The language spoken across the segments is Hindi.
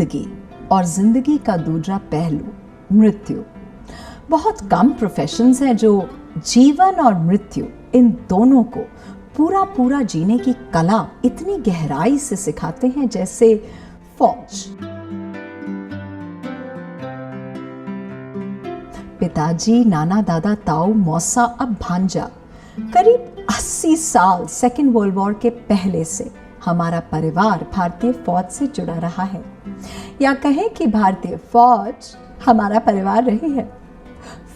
जिंदगी और जिंदगी का दूसरा पहलू मृत्यु। बहुत कम प्रोफेशंस हैं जो जीवन और मृत्यु इन दोनों को पूरा पूरा जीने की कला इतनी गहराई से सिखाते हैं जैसे फौज। पिताजी, नाना, दादा, ताऊ, मौसा, अब भांजा। करीब 80 साल सेकेंड वर्ल्ड वॉर के पहले से हमारा परिवार भारतीय फौज से जुड़ा रहा है, या कहें कि भारतीय फौज हमारा परिवार रही है।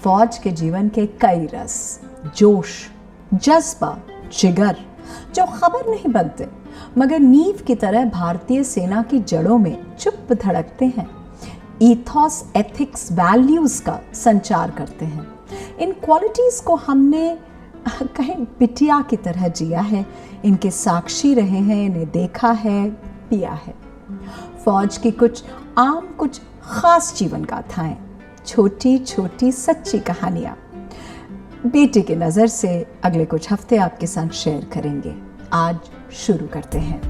फौज के जीवन के कई रस, जोश, जज्बा, जिगर जो खबर नहीं बनते मगर नींव की तरह भारतीय सेना की जड़ों में चुप धड़कते हैं, ईथॉस, एथिक्स, वैल्यूज का संचार करते हैं। इन क्वालिटीज को हमने कहीं बिटिया की तरह जिया है, इनके साक्षी रहे हैं, इन्हें देखा है, पिया है। फौज की कुछ आम, कुछ खास जीवन गाथाएं, छोटी छोटी सच्ची कहानियां बेटी की नजर से अगले कुछ हफ्ते आपके साथ शेयर करेंगे। आज शुरू करते हैं।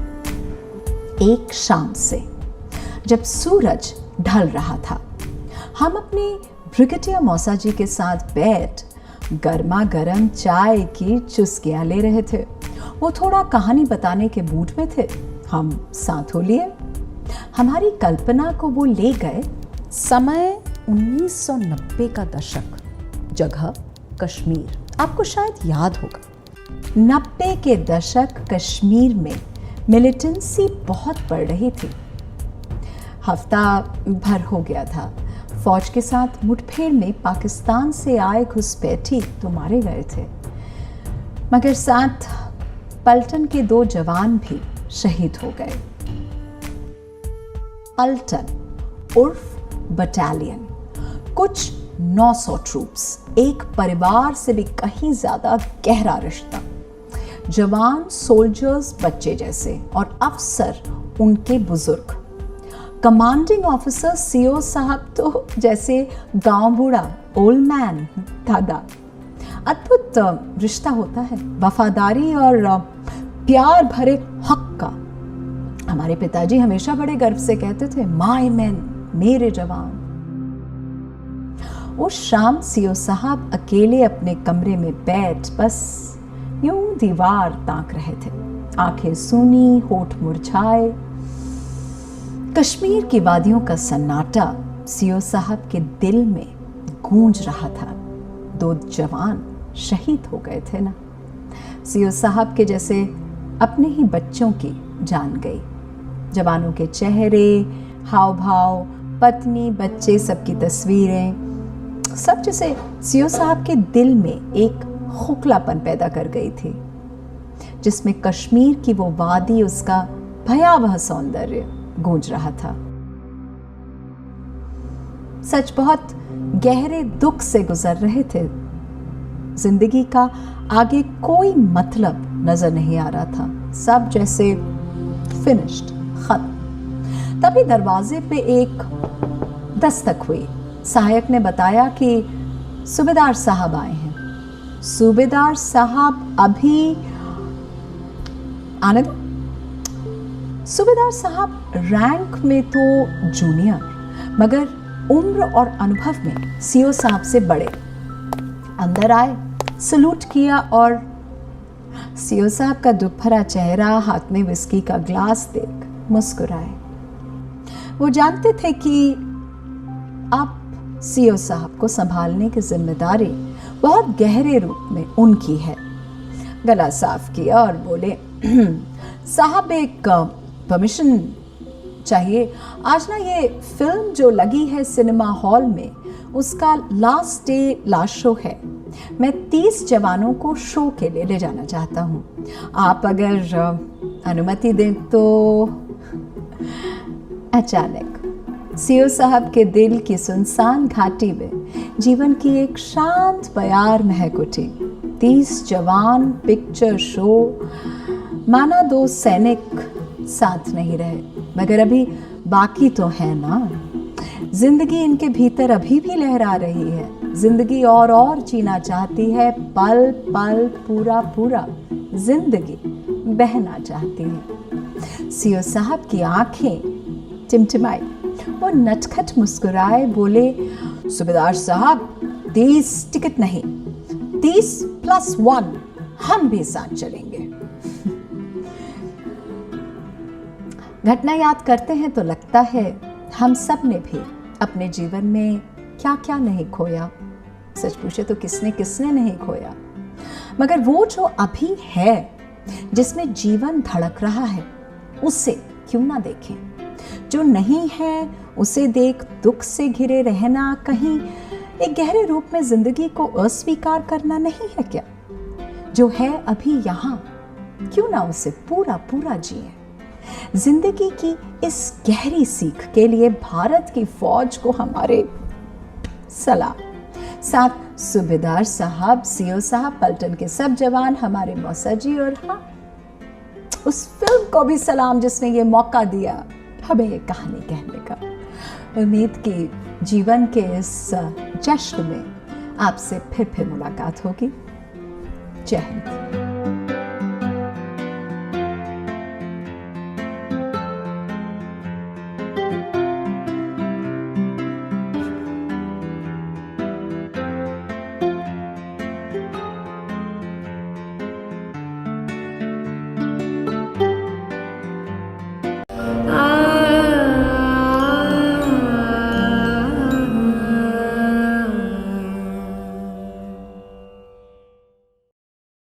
एक शाम से जब सूरज ढल रहा था, हम अपने ब्रिगेडियर मौसा जी के साथ बैठ गर्मा गर्म चाय की चुस्कियां ले रहे थे। वो थोड़ा कहानी बताने के मूड में थे, हम साथ हो लिए। हमारी कल्पना को वो ले गए समय 1990 का दशक, जगह कश्मीर। आपको शायद याद होगा 90 के दशक कश्मीर में मिलिटेंसी बहुत बढ़ रही थी। हफ्ता भर हो गया था फौज के साथ मुठभेड़ में पाकिस्तान से आए घुसपैठी तो मारे गए थे, मगर साथ पलटन के 2 जवान भी शहीद हो गए। पलटन उर्फ बटालियन, कुछ 900 ट्रूप्स, एक परिवार से भी कहीं ज्यादा गहरा रिश्ता। जवान सोल्जर्स बच्चे जैसे और अफसर उनके बुजुर्ग। कमांडिंग ऑफिसर सीओ साहब तो जैसे गांव बूढ़ा, ओल्ड मैन, दादा। अद्भुत रिश्ता होता है, वफादारी और प्यार भरे हक का। हमारे पिताजी हमेशा बड़े गर्व से कहते थे, माय मैन, मेरे जवान। उस शाम सीओ साहब अकेले अपने कमरे में बैठ बस यूं दीवार ताक रहे थे, आंखें सूनी, होठ मुरझाए। कश्मीर की वादियों का सन्नाटा सीओ साहब के दिल में गूंज रहा था। 2 जवान शहीद हो गए थे ना। सीओ साहब के जैसे अपने ही बच्चों की जान गई। जवानों के चेहरे, हाव भाव, पत्नी, बच्चे, सबकी तस्वीरें, सब जैसे सीओ साहब के दिल में एक खोखलापन पैदा कर गई थी, जिसमें कश्मीर की वो वादी, उसका भयावह सौंदर्य गूंज रहा था। सच बहुत गहरे दुख से गुजर रहे थे। जिंदगी का आगे कोई मतलब नजर नहीं आ रहा था, सब जैसे फिनिश्ड, खत्म। तभी दरवाजे पे एक दस्तक हुई। सहायक ने बताया कि सूबेदार साहब आए हैं। सूबेदार साहब अभी आने दो। सूबेदार साहब रैंक में तो जूनियर, मगर उम्र और अनुभव में सीओ साहब से बड़े। अंदर आए, सलूट किया और सीओ साहब का दुख भरा चेहरा, हाथ में विस्की का ग्लास देख मुस्कुराए। वो जानते थे कि अब सीओ साहब को संभालने की जिम्मेदारी बहुत गहरे रूप में उनकी है। गला साफ किया और बोले, साहब एक परमिशन चाहिए। आज ना ये फिल्म जो लगी है सिनेमा हॉल में, उसका लास्ट डे लास्ट शो है। मैं 30 जवानों को शो के लिए ले जाना चाहता हूँ। आप अगर अनुमति दें तो। अचानक सीओ साहब के दिल की सुनसान घाटी में जीवन की एक शांत प्यार महक उठी। 30 जवान, पिक्चर शो। माना 2 सैनिक साथ नहीं रहे, मगर अभी बाकी तो है ना। जिंदगी इनके भीतर अभी भी लहरा रही है। जिंदगी और जीना चाहती है, पल पल, पूरा पूरा जिंदगी बहना चाहती है। सीओ साहब की आंखें टिमटिमाई। वो नटखट मुस्कुराए, बोले, सूबेदार साहब 30 टिकट नहीं, 30+1 हम भी साथ चलेंगे। घटना याद करते हैं तो लगता है हम सब ने भी अपने जीवन में क्या क्या नहीं खोया। सच पूछे तो किसने किसने नहीं खोया, मगर वो जो अभी है, जिसमें जीवन धड़क रहा है, उसे क्यों ना देखें। जो नहीं है उसे देख दुख से घिरे रहना कहीं एक गहरे रूप में जिंदगी को अस्वीकार करना नहीं है क्या? जो है अभी यहाँ, क्यों ना उसे पूरा पूरा जिए। जिंदगी की इस गहरी सीख के लिए भारत की फौज को हमारे सलाम। साथ सूबेदार साहब, सीओ साहब, पलटन के सब जवान, हमारे मौसा जी, और हाँ, उस फिल्म को भी सलाम जिसने ये मौका दिया हमें ये कहानी कहने का। उम्मीद की जीवन के इस जश्न में आपसे फिर मुलाकात होगी। जय हिंद।